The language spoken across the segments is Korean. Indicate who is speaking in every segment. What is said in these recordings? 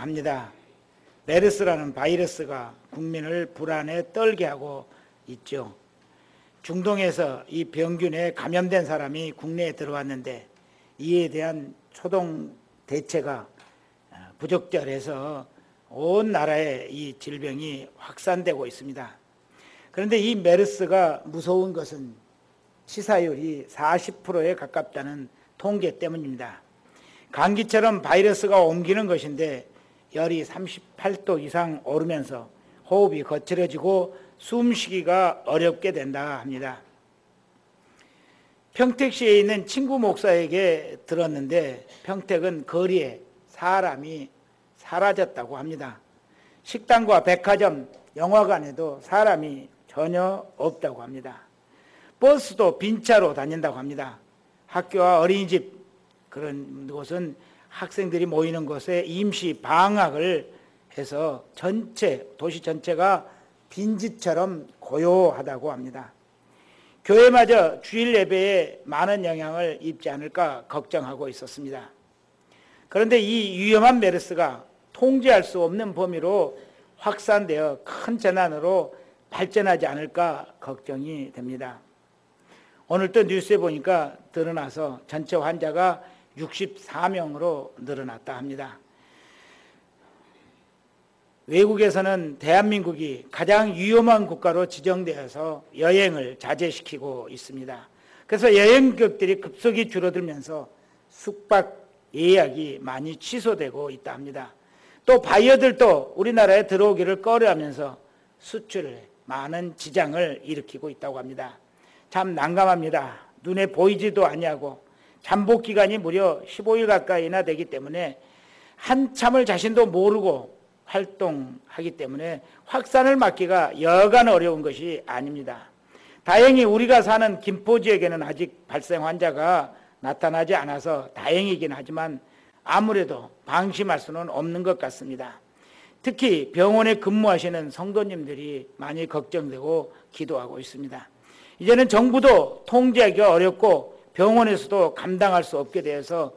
Speaker 1: 합니다. 메르스라는 바이러스가 국민을 불안에 떨게 하고 있죠. 중동에서 이 병균에 감염된 사람이 국내에 들어왔는데 이에 대한 초동 대체가 부적절해서 온 나라에 이 질병이 확산되고 있습니다. 그런데 이 메르스가 무서운 것은 치사율이 40%에 가깝다는 통계 때문입니다. 감기처럼 바이러스가 옮기는 것인데 열이 38도 이상 오르면서 호흡이 거칠어지고 숨쉬기가 어렵게 된다 합니다. 평택시에 있는 친구 목사에게 들었는데 평택은 거리에 사람이 사라졌다고 합니다. 식당과 백화점, 영화관에도 사람이 전혀 없다고 합니다. 버스도 빈차로 다닌다고 합니다. 학교와 어린이집 그런 곳은 학생들이 모이는 곳에 임시 방학을 해서 도시 전체가 빈집처럼 고요하다고 합니다. 교회마저 주일 예배에 많은 영향을 입지 않을까 걱정하고 있었습니다. 그런데 이 위험한 메르스가 통제할 수 없는 범위로 확산되어 큰 재난으로 발전하지 않을까 걱정이 됩니다. 오늘 또 뉴스에 보니까 드러나서 전체 환자가 64명으로 늘어났다 합니다. 외국에서는 대한민국이 가장 위험한 국가로 지정되어서 여행을 자제시키고 있습니다. 그래서 여행객들이 급속히 줄어들면서 숙박 예약이 많이 취소되고 있다 합니다. 또 바이어들도 우리나라에 들어오기를 꺼려하면서 수출에 많은 지장을 일으키고 있다고 합니다. 참 난감합니다. 눈에 보이지도 아니하고 잠복 기간이 무려 15일 가까이나 되기 때문에 한참을 자신도 모르고 활동하기 때문에 확산을 막기가 여간 어려운 것이 아닙니다. 다행히 우리가 사는 김포 지역에는 아직 발생 환자가 나타나지 않아서 다행이긴 하지만 아무래도 방심할 수는 없는 것 같습니다. 특히 병원에 근무하시는 성도님들이 많이 걱정되고 기도하고 있습니다. 이제는 정부도 통제하기가 어렵고 병원에서도 감당할 수 없게 되어서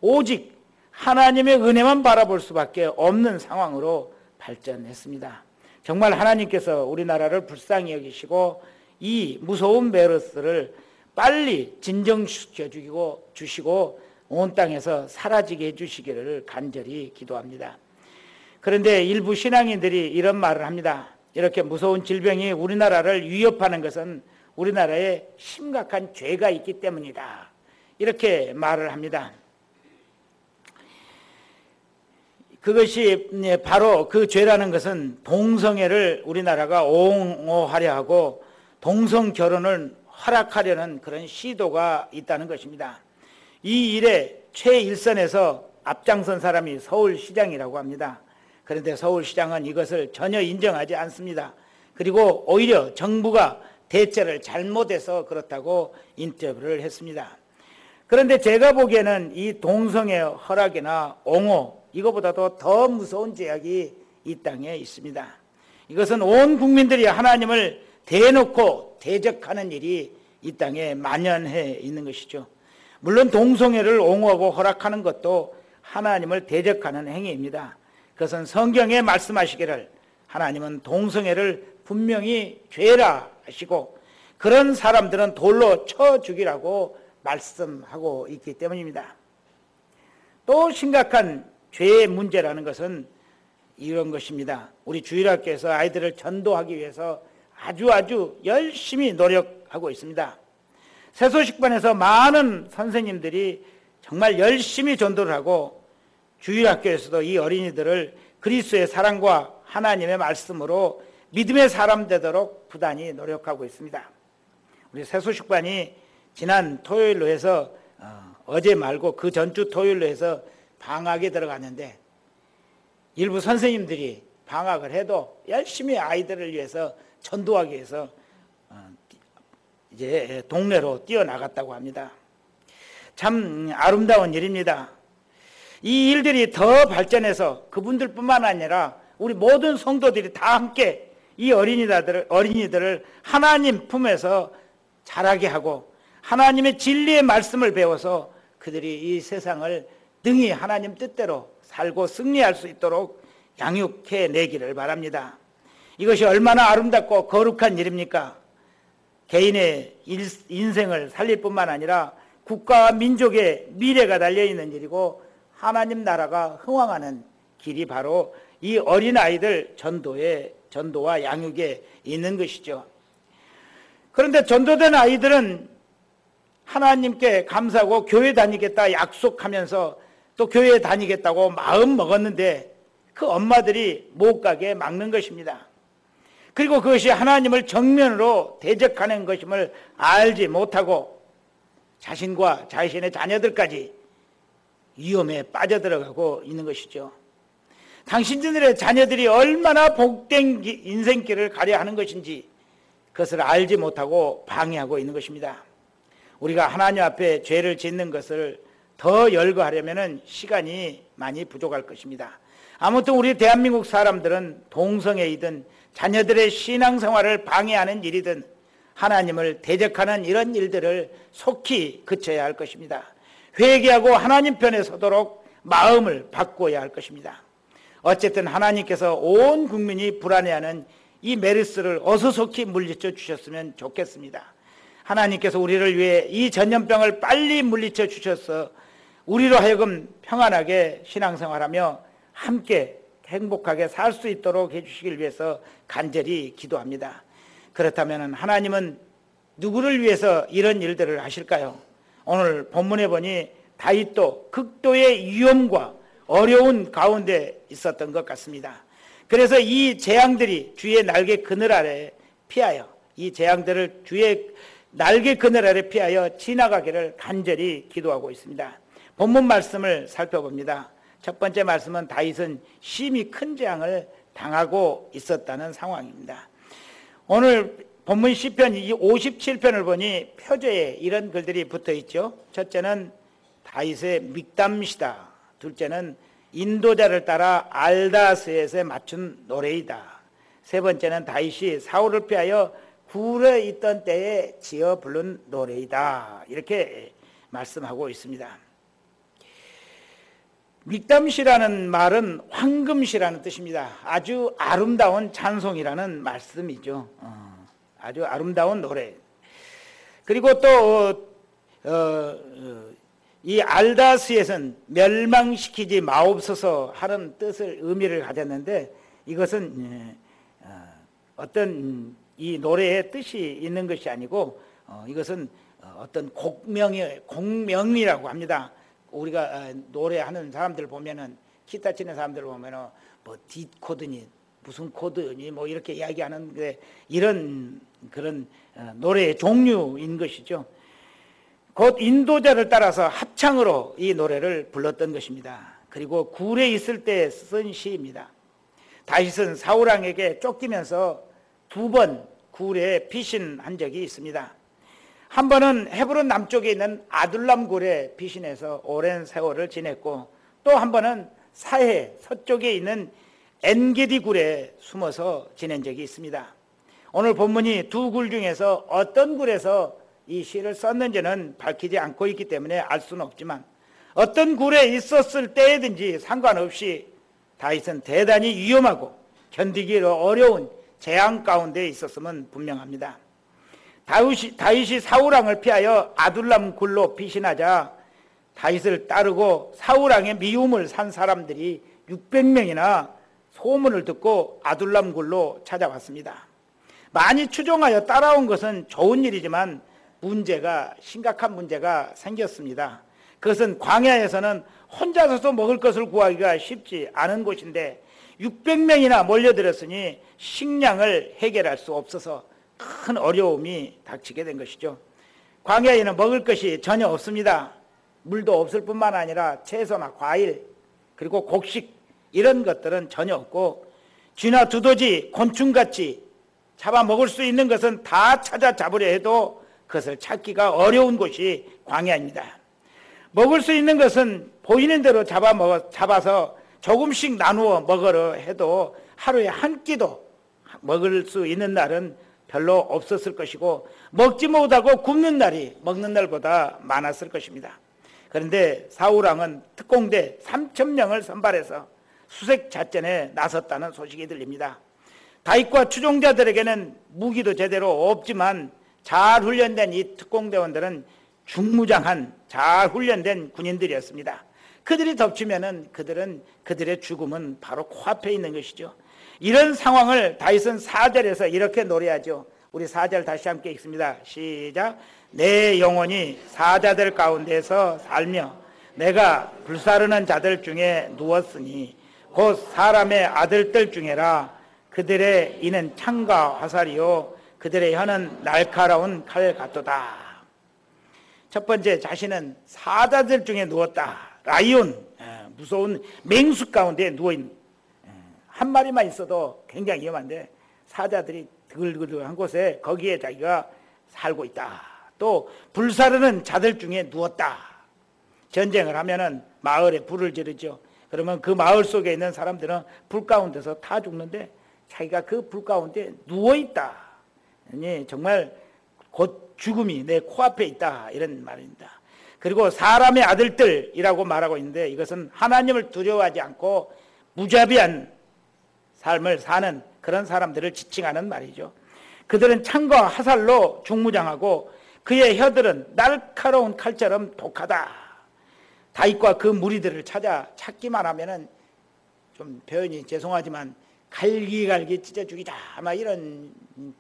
Speaker 1: 오직 하나님의 은혜만 바라볼 수밖에 없는 상황으로 발전했습니다. 정말 하나님께서 우리나라를 불쌍히 여기시고 이 무서운 메르스를 빨리 진정시켜 주시고 온 땅에서 사라지게 해주시기를 간절히 기도합니다. 그런데 일부 신앙인들이 이런 말을 합니다. 이렇게 무서운 질병이 우리나라를 위협하는 것은 우리나라에 심각한 죄가 있기 때문이다. 이렇게 말을 합니다. 그것이 바로 그 죄라는 것은 동성애를 우리나라가 옹호하려 하고 동성 결혼을 허락하려는 그런 시도가 있다는 것입니다. 이 일에 최일선에서 앞장선 사람이 서울시장이라고 합니다. 그런데 서울시장은 이것을 전혀 인정하지 않습니다. 그리고 오히려 정부가 대처를 잘못해서 그렇다고 인터뷰를 했습니다. 그런데 제가 보기에는 이 동성애 허락이나 옹호 이거보다도 더 무서운 죄악이 이 땅에 있습니다. 이것은 온 국민들이 하나님을 대놓고 대적하는 일이 이 땅에 만연해 있는 것이죠. 물론 동성애를 옹호하고 허락하는 것도 하나님을 대적하는 행위입니다. 그것은 성경에 말씀하시기를 하나님은 동성애를 분명히 죄라 하시고 그런 사람들은 돌로 쳐 죽이라고 말씀하고 있기 때문입니다. 또 심각한 죄의 문제라는 것은 이런 것입니다. 우리 주일학교에서 아이들을 전도하기 위해서 아주 열심히 노력하고 있습니다. 새소식반에서 많은 선생님들이 정말 열심히 전도를 하고 주일학교에서도 이 어린이들을 그리스도의 사랑과 하나님의 말씀으로 믿음의 사람 되도록 부단히 노력하고 있습니다. 우리 새소식반이 지난 토요일로 해서 어제 말고 그 전주 토요일로 해서 방학에 들어갔는데 일부 선생님들이 방학을 해도 열심히 아이들을 위해서 전도하기 위해서 이제 동네로 뛰어나갔다고 합니다. 참 아름다운 일입니다. 이 일들이 더 발전해서 그분들뿐만 아니라 우리 모든 성도들이 다 함께 이 어린이들을 하나님 품에서 자라게 하고 하나님의 진리의 말씀을 배워서 그들이 이 세상을 능히 하나님 뜻대로 살고 승리할 수 있도록 양육해 내기를 바랍니다. 이것이 얼마나 아름답고 거룩한 일입니까? 개인의 인생을 살릴 뿐만 아니라 국가와 민족의 미래가 달려있는 일이고 하나님 나라가 흥왕하는 길이 바로 이 어린아이들 전도와 양육에 있는 것이죠. 그런데 전도된 아이들은 하나님께 감사하고 교회 다니겠다 약속하면서 또 교회 다니겠다고 마음 먹었는데 그 엄마들이 못 가게 막는 것입니다. 그리고 그것이 하나님을 정면으로 대적하는 것임을 알지 못하고 자신과 자신의 자녀들까지 위험에 빠져들어가고 있는 것이죠. 당신들의 자녀들이 얼마나 복된 인생길을 가려 하는 것인지 그것을 알지 못하고 방해하고 있는 것입니다. 우리가 하나님 앞에 죄를 짓는 것을 더 열거하려면 시간이 많이 부족할 것입니다. 아무튼 우리 대한민국 사람들은 동성애이든 자녀들의 신앙생활을 방해하는 일이든 하나님을 대적하는 이런 일들을 속히 그쳐야 할 것입니다. 회개하고 하나님 편에 서도록 마음을 바꿔야 할 것입니다. 어쨌든 하나님께서 온 국민이 불안해하는 이 메르스를 어수속히 물리쳐 주셨으면 좋겠습니다. 하나님께서 우리를 위해 이 전염병을 빨리 물리쳐 주셔서 우리로 하여금 평안하게 신앙생활하며 함께 행복하게 살 수 있도록 해주시길 위해서 간절히 기도합니다. 그렇다면 하나님은 누구를 위해서 이런 일들을 하실까요? 오늘 본문에 보니 다윗도 극도의 위험과 어려운 가운데 있었던 것 같습니다. 그래서 이 재앙들이 주의 날개 그늘 아래 피하여 이 재앙들을 주의 날개 그늘 아래 피하여 지나가기를 간절히 기도하고 있습니다. 본문 말씀을 살펴봅니다. 첫 번째 말씀은 다윗은 심히 큰 재앙을 당하고 있었다는 상황입니다. 오늘 본문 시편 57편을 보니 표제에 이런 글들이 붙어 있죠. 첫째는 다윗의 믹담시다. 둘째는 인도자를 따라 알다스에서 맞춘 노래이다. 세 번째는 다윗이 사울을 피하여 굴에 있던 때에 지어 부른 노래이다. 이렇게 말씀하고 있습니다. 믹담시라는 말은 황금시라는 뜻입니다. 아주 아름다운 찬송이라는 말씀이죠. 아주 아름다운 노래. 그리고 또 이 알다스에서는 멸망시키지 마옵소서 하는 뜻을 의미를 가졌는데 이것은 어떤 이 노래의 뜻이 있는 것이 아니고 이것은 어떤 공명이라고 합니다. 우리가 노래하는 사람들 보면은 기타 치는 사람들 보면은 뭐 D 코드니 무슨 코드니 뭐 이렇게 이야기하는데 이런 그런 노래의 종류인 것이죠. 곧 인도자를 따라서 합창으로 이 노래를 불렀던 것입니다. 그리고 굴에 있을 때 쓴 시입니다. 다윗은 사울 왕에게 쫓기면서 두 번 굴에 피신한 적이 있습니다. 한 번은 헤브론 남쪽에 있는 아둘람 굴에 피신해서 오랜 세월을 지냈고 또 한 번은 사해 서쪽에 있는 엔게디 굴에 숨어서 지낸 적이 있습니다. 오늘 본문이 두 굴 중에서 어떤 굴에서 이 시를 썼는지는 밝히지 않고 있기 때문에 알 수는 없지만 어떤 굴에 있었을 때든지 상관없이 다윗은 대단히 위험하고 견디기 어려운 재앙 가운데 있었음은 분명합니다. 다윗이 사울왕을 피하여 아둘람 굴로 피신하자 다윗을 따르고 사울왕의 미움을 산 사람들이 600명이나 소문을 듣고 아둘람 굴로 찾아왔습니다. 많이 추종하여 따라온 것은 좋은 일이지만 심각한 문제가 생겼습니다. 그것은 광야에서는 혼자서도 먹을 것을 구하기가 쉽지 않은 곳인데 600명이나 몰려들었으니 식량을 해결할 수 없어서 큰 어려움이 닥치게 된 것이죠. 광야에는 먹을 것이 전혀 없습니다. 물도 없을 뿐만 아니라 채소나 과일 그리고 곡식 이런 것들은 전혀 없고 쥐나 두더지 곤충같이 잡아먹을 수 있는 것은 다 찾아 잡으려 해도 그것을 찾기가 어려운 곳이 광야입니다. 먹을 수 있는 것은 보이는 대로 잡아서 조금씩 나누어 먹으려 해도 하루에 한 끼도 먹을 수 있는 날은 별로 없었을 것이고 먹지 못하고 굶는 날이 먹는 날보다 많았을 것입니다. 그런데 사울왕은 특공대 3,000명을 선발해서 수색 작전에 나섰다는 소식이 들립니다. 다윗과 추종자들에게는 무기도 제대로 없지만 잘 훈련된 이 특공대원들은 중무장한 잘 훈련된 군인들이었습니다. 그들이 덮치면은 그들의 죽음은 바로 코앞에 있는 것이죠. 이런 상황을 다윗은 4절에서 이렇게 노래하죠. 우리 4절 다시 함께 읽습니다. 시작. 내 영혼이 사자들 가운데서 살며 내가 불사르는 자들 중에 누웠으니 곧 사람의 아들들 중에라. 그들의 이는 창과 화살이요 그들의 혀는 날카로운 칼 같도다. 첫 번째, 자신은 사자들 중에 누웠다. 라이온, 무서운 맹수 가운데 누워있는, 한 마리만 있어도 굉장히 위험한데 사자들이 드글드글한 곳에 거기에 자기가 살고 있다. 또 불사르는 자들 중에 누웠다. 전쟁을 하면은 마을에 불을 지르죠. 그러면 그 마을 속에 있는 사람들은 불 가운데서 다 죽는데 자기가 그 불 가운데 누워있다. 정말 곧 죽음이 내 코앞에 있다. 이런 말입니다. 그리고 사람의 아들들이라고 말하고 있는데 이것은 하나님을 두려워하지 않고 무자비한 삶을 사는 그런 사람들을 지칭하는 말이죠. 그들은 창과 화살로 중무장하고 그의 혀들은 날카로운 칼처럼 독하다. 다윗과 그 무리들을 찾기만 하면은 좀 표현이 죄송하지만 갈기갈기 찢어 죽이자 아마 이런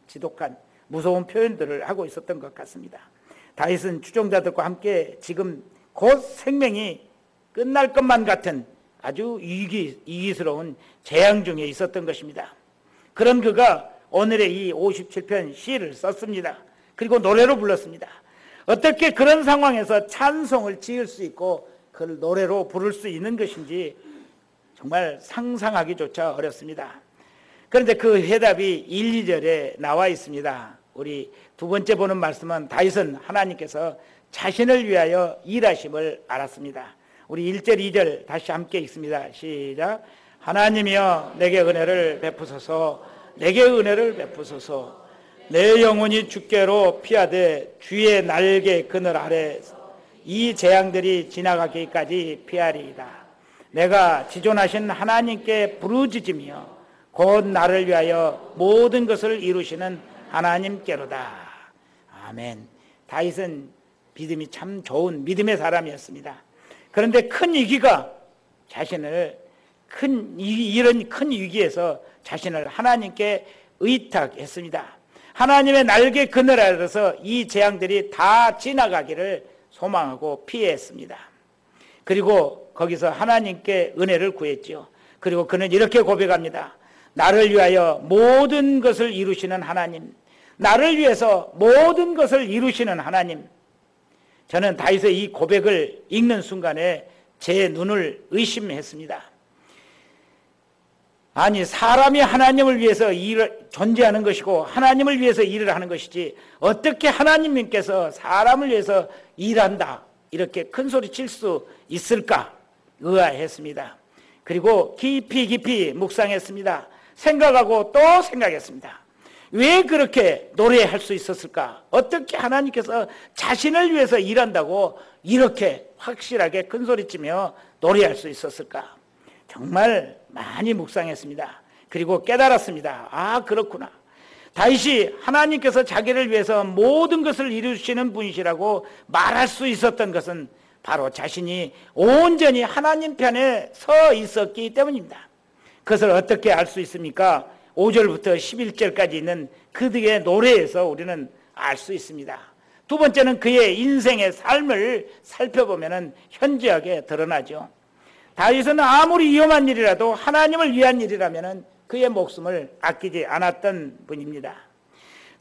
Speaker 1: 지독한 무서운 표현들을 하고 있었던 것 같습니다. 다윗은 추종자들과 함께 지금 곧 생명이 끝날 것만 같은 아주 위기스러운 재앙 중에 있었던 것입니다. 그런 그가 오늘의 이 57편 시를 썼습니다. 그리고 노래로 불렀습니다. 어떻게 그런 상황에서 찬송을 지을 수 있고 그걸 노래로 부를 수 있는 것인지 정말 상상하기조차 어렵습니다. 그런데 그 해답이 1, 2절에 나와 있습니다. 우리 두 번째 보는 말씀은 다윗은 하나님께서 자신을 위하여 일하심을 알았습니다. 우리 1절, 2절 다시 함께 읽습니다. 시작. 하나님이여 내게 은혜를 베푸소서. 내게 은혜를 베푸소서. 내 영혼이 주께로 피하되 주의 날개 그늘 아래 이 재앙들이 지나가기까지 피하리이다. 내가 지존하신 하나님께 부르짖으며 곧 나를 위하여 모든 것을 이루시는 하나님께로다. 아멘. 다윗은 믿음이 참 좋은 믿음의 사람이었습니다. 그런데 큰 위기가 자신을 이런 큰 위기에서 자신을 하나님께 의탁했습니다. 하나님의 날개 그늘 아래서 이 재앙들이 다 지나가기를 소망하고 피했습니다. 그리고 거기서 하나님께 은혜를 구했죠. 그리고 그는 이렇게 고백합니다. 나를 위하여 모든 것을 이루시는 하나님, 나를 위해서 모든 것을 이루시는 하나님. 저는 다윗의 이 고백을 읽는 순간에 제 눈을 의심했습니다. 아니, 사람이 하나님을 위해서 존재하는 것이고 하나님을 위해서 일을 하는 것이지 어떻게 하나님께서 사람을 위해서 일한다 이렇게 큰 소리 칠 수 있을까 의아했습니다. 그리고 깊이 묵상했습니다. 생각하고 또 생각했습니다. 왜 그렇게 노래할 수 있었을까? 어떻게 하나님께서 자신을 위해서 일한다고 이렇게 확실하게 큰 소리치며 노래할 수 있었을까? 정말 많이 묵상했습니다. 그리고 깨달았습니다. 아, 그렇구나. 다윗이 하나님께서 자기를 위해서 모든 것을 이루시는 분이시라고 말할 수 있었던 것은 바로 자신이 온전히 하나님 편에 서 있었기 때문입니다. 그것을 어떻게 알 수 있습니까? 5절부터 11절까지 있는 그들의 노래에서 우리는 알 수 있습니다. 두 번째는 그의 인생의 삶을 살펴보면 현저하게 드러나죠. 다윗은 아무리 위험한 일이라도 하나님을 위한 일이라면 그의 목숨을 아끼지 않았던 분입니다.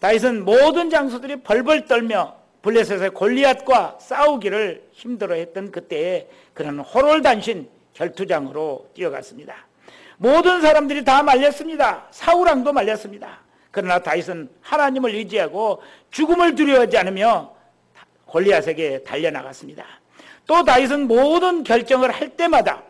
Speaker 1: 다윗은 모든 장수들이 벌벌 떨며 블레셋의 골리앗과 싸우기를 힘들어했던 그때에 그는 호롤단신 결투장으로 뛰어갔습니다. 모든 사람들이 다 말렸습니다. 사울왕도 말렸습니다. 그러나 다윗은 하나님을 의지하고 죽음을 두려워하지 않으며 골리앗에게 달려나갔습니다. 또 다윗은 모든 결정을 할 때마다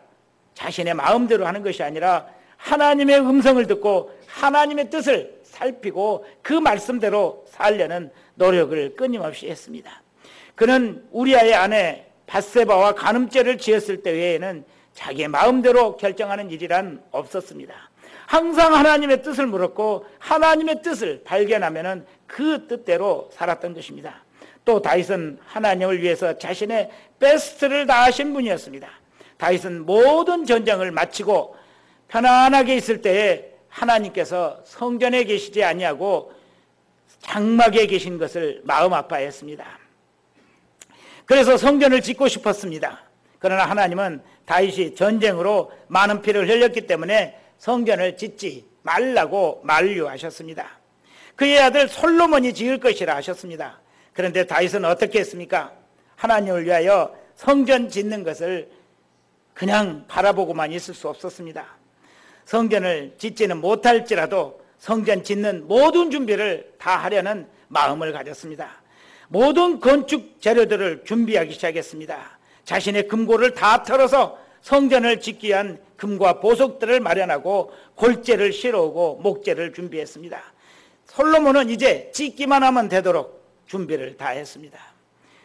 Speaker 1: 자신의 마음대로 하는 것이 아니라 하나님의 음성을 듣고 하나님의 뜻을 살피고 그 말씀대로 살려는 노력을 끊임없이 했습니다. 그는 우리아의 아내 밧세바와 간음죄를 지었을 때 외에는 자기의 마음대로 결정하는 일이란 없었습니다. 항상 하나님의 뜻을 물었고 하나님의 뜻을 발견하면은 그 뜻대로 살았던 것입니다. 또 다윗은 하나님을 위해서 자신의 베스트를 다하신 분이었습니다. 다윗은 모든 전쟁을 마치고 편안하게 있을 때에 하나님께서 성전에 계시지 아니하고 장막에 계신 것을 마음 아파했습니다. 그래서 성전을 짓고 싶었습니다. 그러나 하나님은 다윗이 전쟁으로 많은 피를 흘렸기 때문에 성전을 짓지 말라고 만류하셨습니다. 그의 아들 솔로몬이 지을 것이라 하셨습니다. 그런데 다윗은 어떻게 했습니까? 하나님을 위하여 성전 짓는 것을 그냥 바라보고만 있을 수 없었습니다. 성전을 짓지는 못할지라도 성전 짓는 모든 준비를 다 하려는 마음을 가졌습니다. 모든 건축 재료들을 준비하기 시작했습니다. 자신의 금고를 다 털어서 성전을 짓기 위한 금과 보석들을 마련하고 골재를 실어오고 목재를 준비했습니다. 솔로몬은 이제 짓기만 하면 되도록 준비를 다 했습니다.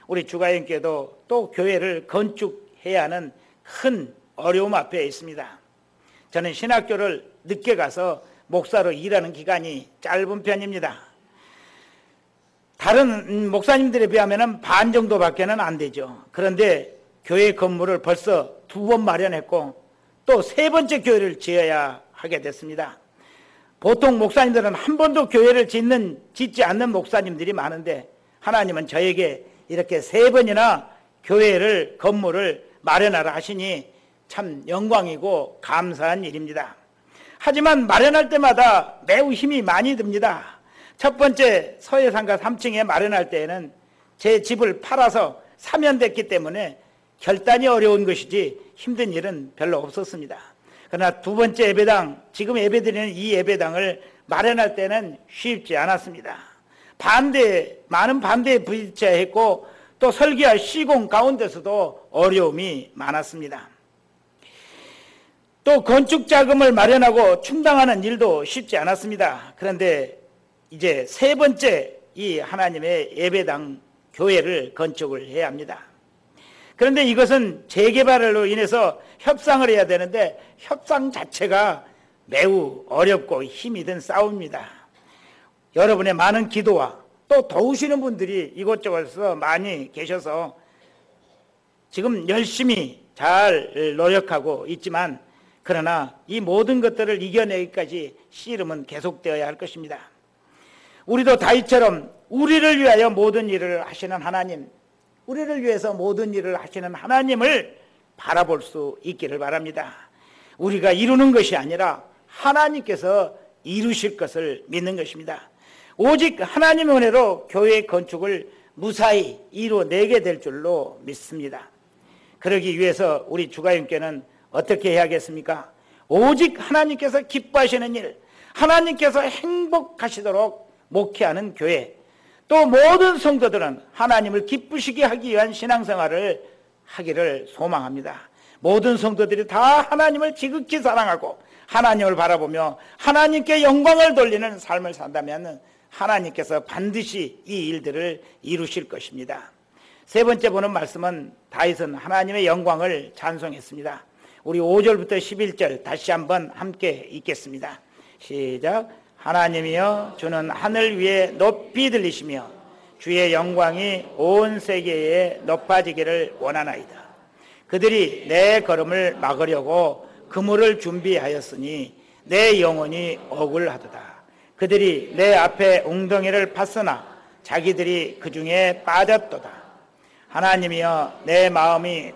Speaker 1: 우리 주가형께도 또 교회를 건축해야 하는 큰 어려움 앞에 있습니다. 저는 신학교를 늦게 가서 목사로 일하는 기간이 짧은 편입니다. 다른 목사님들에 비하면 반 정도밖에는 안 되죠. 그런데 교회 건물을 벌써 2번 마련했고 또 3번째 교회를 지어야 하게 됐습니다. 보통 목사님들은 한 번도 교회를 짓지 않는 목사님들이 많은데 하나님은 저에게 이렇게 3번이나 교회를 건물을 마련하라 하시니 참 영광이고 감사한 일입니다. 하지만 마련할 때마다 매우 힘이 많이 듭니다. 첫 번째 서해상가 3층에 마련할 때에는 제 집을 팔아서 사면 됐기 때문에 결단이 어려운 것이지 힘든 일은 별로 없었습니다. 그러나 2번째 예배당, 지금 예배드리는 이 예배당을 마련할 때는 쉽지 않았습니다. 많은 반대에 부딪혀야 했고 또 설계할 시공 가운데서도 어려움이 많았습니다. 또 건축 자금을 마련하고 충당하는 일도 쉽지 않았습니다. 그런데 이제 3번째 이 하나님의 예배당 교회를 건축을 해야 합니다. 그런데 이것은 재개발로 인해서 협상을 해야 되는데 협상 자체가 매우 어렵고 힘이 든 싸움입니다. 여러분의 많은 기도와 또 도우시는 분들이 이곳저곳에서 많이 계셔서 지금 열심히 잘 노력하고 있지만 그러나 이 모든 것들을 이겨내기까지 씨름은 계속되어야 할 것입니다. 우리도 다윗처럼 우리를 위하여 모든 일을 하시는 하나님, 우리를 위해서 모든 일을 하시는 하나님을 바라볼 수 있기를 바랍니다. 우리가 이루는 것이 아니라 하나님께서 이루실 것을 믿는 것입니다. 오직 하나님의 은혜로 교회 건축을 무사히 이루어내게 될 줄로 믿습니다. 그러기 위해서 우리 주가님께는 어떻게 해야겠습니까? 오직 하나님께서 기뻐하시는 일, 하나님께서 행복하시도록 목회하는 교회, 또 모든 성도들은 하나님을 기쁘시게 하기 위한 신앙생활을 하기를 소망합니다. 모든 성도들이 다 하나님을 지극히 사랑하고 하나님을 바라보며 하나님께 영광을 돌리는 삶을 산다면 하나님께서 반드시 이 일들을 이루실 것입니다. 3번째 보는 말씀은 다윗은 하나님의 영광을 찬송했습니다. 우리 5절부터 11절 다시 한번 함께 읽겠습니다. 시작. 하나님이여 주는 하늘 위에 높이 들리시며 주의 영광이 온 세계에 높아지기를 원하나이다. 그들이 내 걸음을 막으려고 그물을 준비하였으니 내 영혼이 억울하도다. 그들이 내 앞에 웅덩이를 팠으나 자기들이 그 중에 빠졌도다. 하나님이여 내 마음이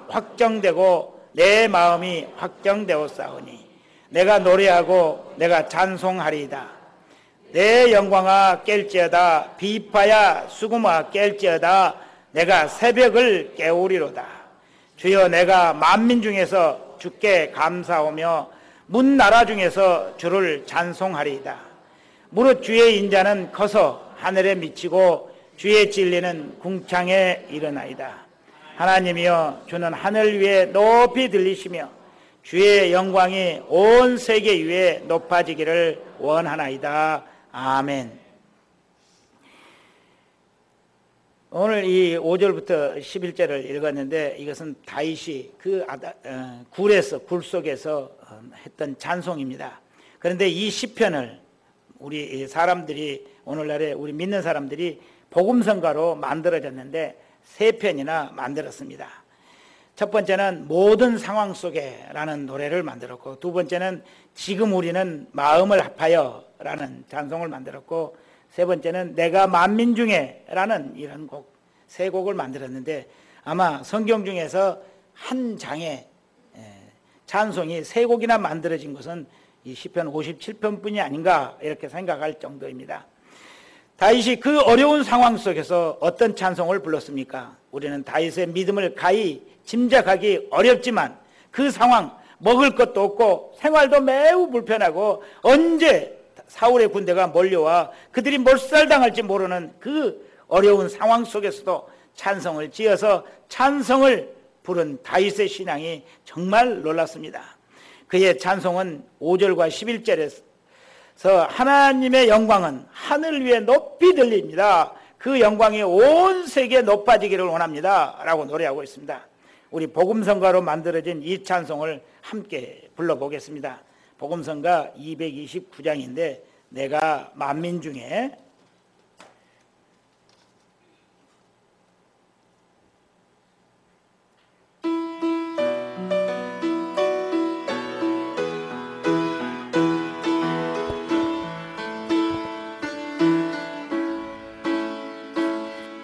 Speaker 1: 확정되었사오니 내가 노래하고 내가 찬송하리이다. 내 영광아 깰지어다. 비파야 수금아 깰지어다. 내가 새벽을 깨우리로다. 주여 내가 만민 중에서 주께 감사하며 문 나라 중에서 주를 찬송하리이다. 무릇 주의 인자는 커서 하늘에 미치고 주의 진리는 궁창에 이르나이다. 하나님이여 주는 하늘 위에 높이 들리시며 주의 영광이 온 세계 위에 높아지기를 원하나이다. 아멘. 오늘 이 5절부터 11절을 읽었는데 이것은 다윗이 그 굴 속에서 했던 찬송입니다. 그런데 이 시편을 우리 사람들이 오늘날에 우리 믿는 사람들이 복음성가로 만들어졌는데 세 편이나 만들었습니다. 첫 번째는 모든 상황 속에 라는 노래를 만들었고, 두 번째는 지금 우리는 마음을 합하여 라는 찬송을 만들었고, 세 번째는 내가 만민 중에 라는 이런 세 곡을 만들었는데, 아마 성경 중에서 한 장에 찬송이 세 곡이나 만들어진 것은 이 시편 57편뿐이 아닌가 이렇게 생각할 정도입니다. 다윗이 그 어려운 상황 속에서 어떤 찬송을 불렀습니까? 우리는 다윗의 믿음을 가히 짐작하기 어렵지만 그 상황, 먹을 것도 없고 생활도 매우 불편하고 언제 사울의 군대가 몰려와 그들이 몰살당할지 모르는 그 어려운 상황 속에서도 찬송을 지어서 찬송을 부른 다윗의 신앙이 정말 놀랐습니다. 그의 찬송은 5절과 11절에서 하나님의 영광은 하늘 위에 높이 들립니다. 그 영광이 온 세계에 높아지기를 원합니다 라고 노래하고 있습니다. 우리 복음성가로 만들어진 이 찬송을 함께 불러보겠습니다. 복음성가 229장인데 내가 만민 중에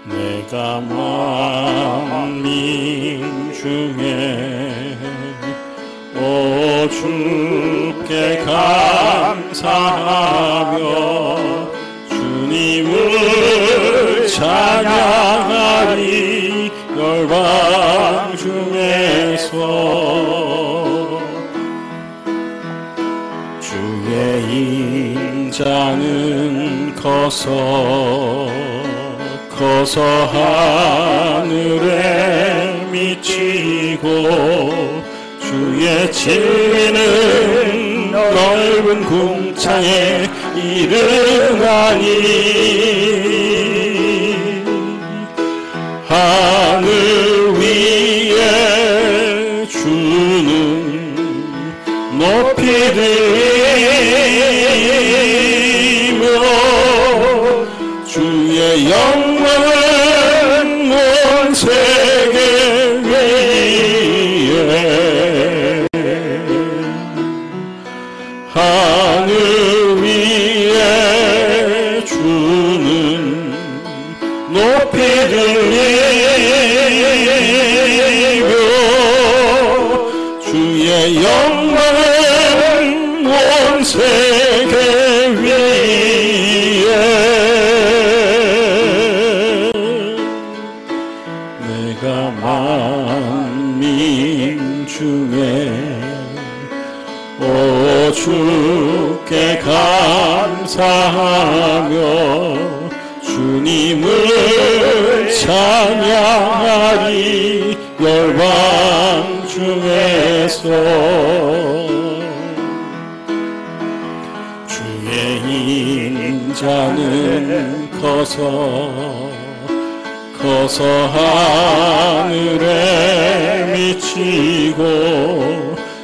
Speaker 2: 내가 만민 중에 오 주께 감사하며 주님을 찬양하리 열방 중에서 주의 인자는 커서 하늘에 미치고 주의 진리는 넓은 궁창에 이르나니 하늘 위에 주는 높이 들리며 주의 영광은 온 세계 위에 하늘 위에 주는 높이 들리며 주의 영광은 온 세계 위에 내가 만민 중에 오 주께 감사하며 주님을 찬양하리 열방 중에서 주의 인자는 커서 하늘에 미치고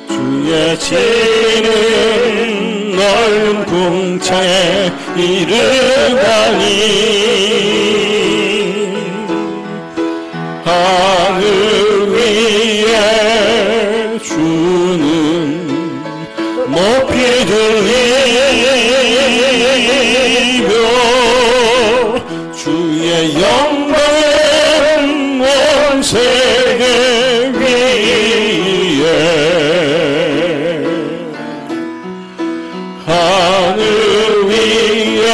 Speaker 2: 주의 진리는 넓은 궁창에 이르다니 하늘 위에 주는 높이 들리며 주의 영광은 온 세계 위에 하늘 위에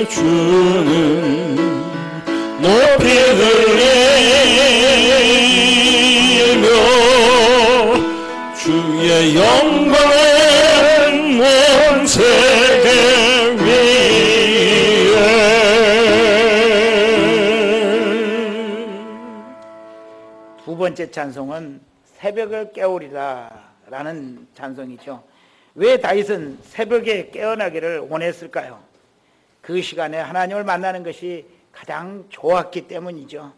Speaker 2: 주는 높이 들리며 주의 영광은 온 세계 위에
Speaker 1: 두 번째 찬송은 새벽을 깨우리라 라는 찬송이죠. 왜 다윗은 새벽에 깨어나기를 원했을까요? 그 시간에 하나님을 만나는 것이 가장 좋았기 때문이죠.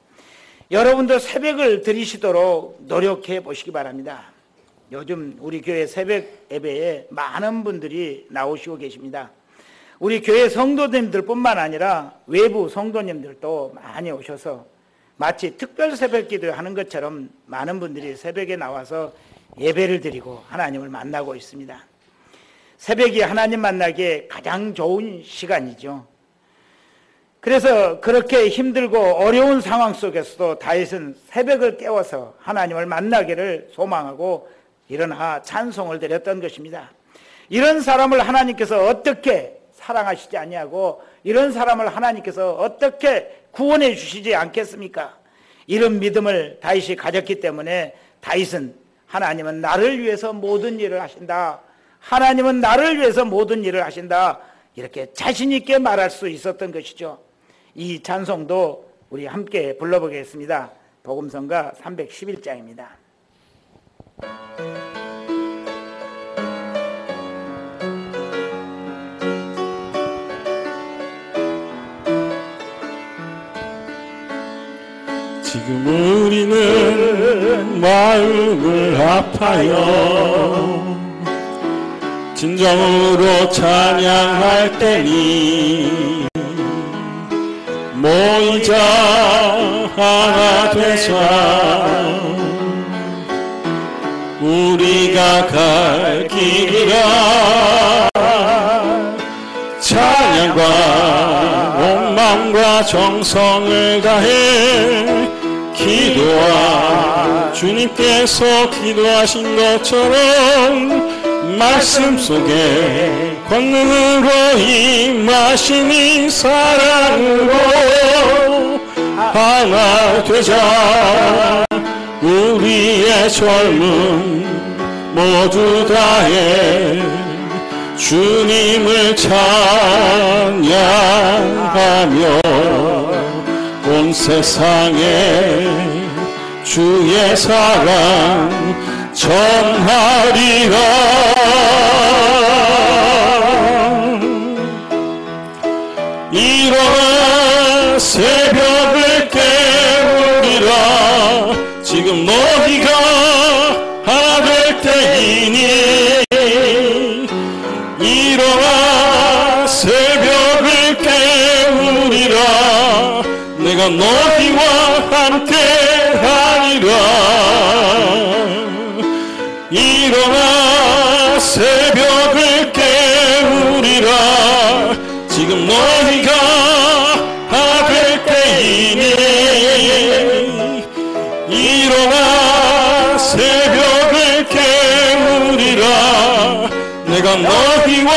Speaker 1: 여러분도 새벽을 드리시도록 노력해 보시기 바랍니다. 요즘 우리 교회 새벽 예배에 많은 분들이 나오시고 계십니다. 우리 교회 성도님들뿐만 아니라 외부 성도님들도 많이 오셔서 마치 특별 새벽 기도하는 것처럼 많은 분들이 새벽에 나와서 예배를 드리고 하나님을 만나고 있습니다. 새벽이 하나님 만나기에 가장 좋은 시간이죠. 그래서 그렇게 힘들고 어려운 상황 속에서도 다윗은 새벽을 깨워서 하나님을 만나기를 소망하고 일어나 찬송을 드렸던 것입니다. 이런 사람을 하나님께서 어떻게 사랑하시지 아니하고 이런 사람을 하나님께서 어떻게 구원해 주시지 않겠습니까? 이런 믿음을 다윗이 가졌기 때문에 다윗은 하나님은 나를 위해서 모든 일을 하신다. 하나님은 나를 위해서 모든 일을 하신다. 이렇게 자신 있게 말할 수 있었던 것이죠. 이 찬송도 우리 함께 불러보겠습니다. 복음성가 311장입니다.
Speaker 2: 지금 우리는 마음을 아파요. 진정으로 찬양할 때니 모이자 하나 되자. 우리가 갈 길이라 찬양과 온 마음과 정성을 다해 기도하. 주님께서 기도하신 것처럼 말씀 속에 권능으로 임하시니 사랑으로 하나 되자. 우리의 젊음 모두 다해 주님을 찬양하며 온 세상에 주의 사랑 전하리라. 일어나 새벽을 깨우리라. 지금 너희가 하나 될 때이니 일어나 새벽을 깨우리라. 내가 너희와 함께 하리라. 일어나 새벽을 깨우리라. 지금 너희가 하나 될 때이니 일어나 새벽을 깨우리라. 내가 너희와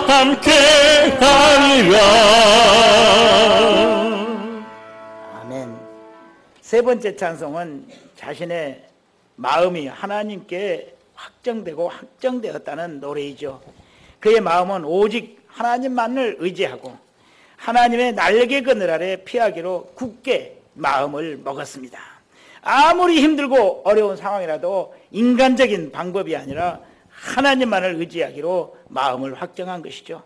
Speaker 2: 함께 하리라.
Speaker 1: 아멘. 세 번째 찬송은 자신의 마음이 하나님께 확정되었다는 노래이죠. 그의 마음은 오직 하나님만을 의지하고 하나님의 날개 그늘 아래 피하기로 굳게 마음을 먹었습니다. 아무리 힘들고 어려운 상황이라도 인간적인 방법이 아니라 하나님만을 의지하기로 마음을 확정한 것이죠.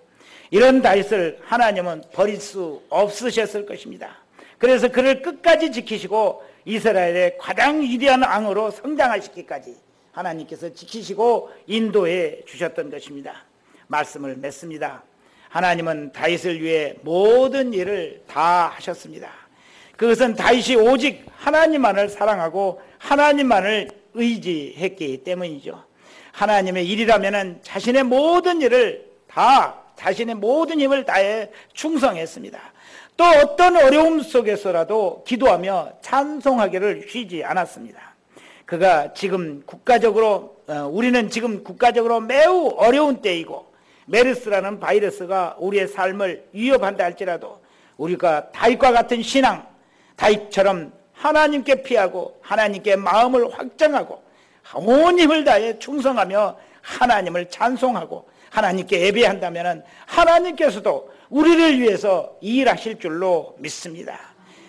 Speaker 1: 이런 다윗을 하나님은 버릴 수 없으셨을 것입니다. 그래서 그를 끝까지 지키시고 이스라엘의 가장 위대한 왕으로 성장하시기까지 하나님께서 지키시고 인도해 주셨던 것입니다. 말씀을 맺습니다. 하나님은 다윗을 위해 모든 일을 다 하셨습니다. 그것은 다윗이 오직 하나님만을 사랑하고 하나님만을 의지했기 때문이죠. 하나님의 일이라면 자신의 모든 일을 다, 자신의 모든 힘을 다해 충성했습니다. 또 어떤 어려움 속에서라도 기도하며 찬송하기를 쉬지 않았습니다. 그가 지금 우리는 지금 국가적으로 매우 어려운 때이고 메르스라는 바이러스가 우리의 삶을 위협한다 할지라도 우리가 다윗과 같은 신앙, 다윗처럼 하나님께 피하고 하나님께 마음을 확정하고 온 힘을 다해 충성하며 하나님을 찬송하고 하나님께 예배한다면 하나님께서도 우리를 위해서 일하실 줄로 믿습니다.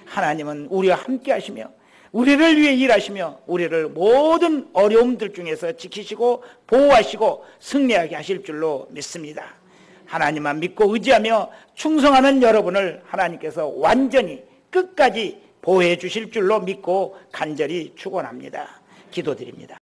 Speaker 1: 하나님은 우리와 함께 하시며 우리를 위해 일하시며 우리를 모든 어려움들 중에서 지키시고 보호하시고 승리하게 하실 줄로 믿습니다. 하나님만 믿고 의지하며 충성하는 여러분을 하나님께서 완전히 끝까지 보호해 주실 줄로 믿고 간절히 축원합니다. 기도드립니다.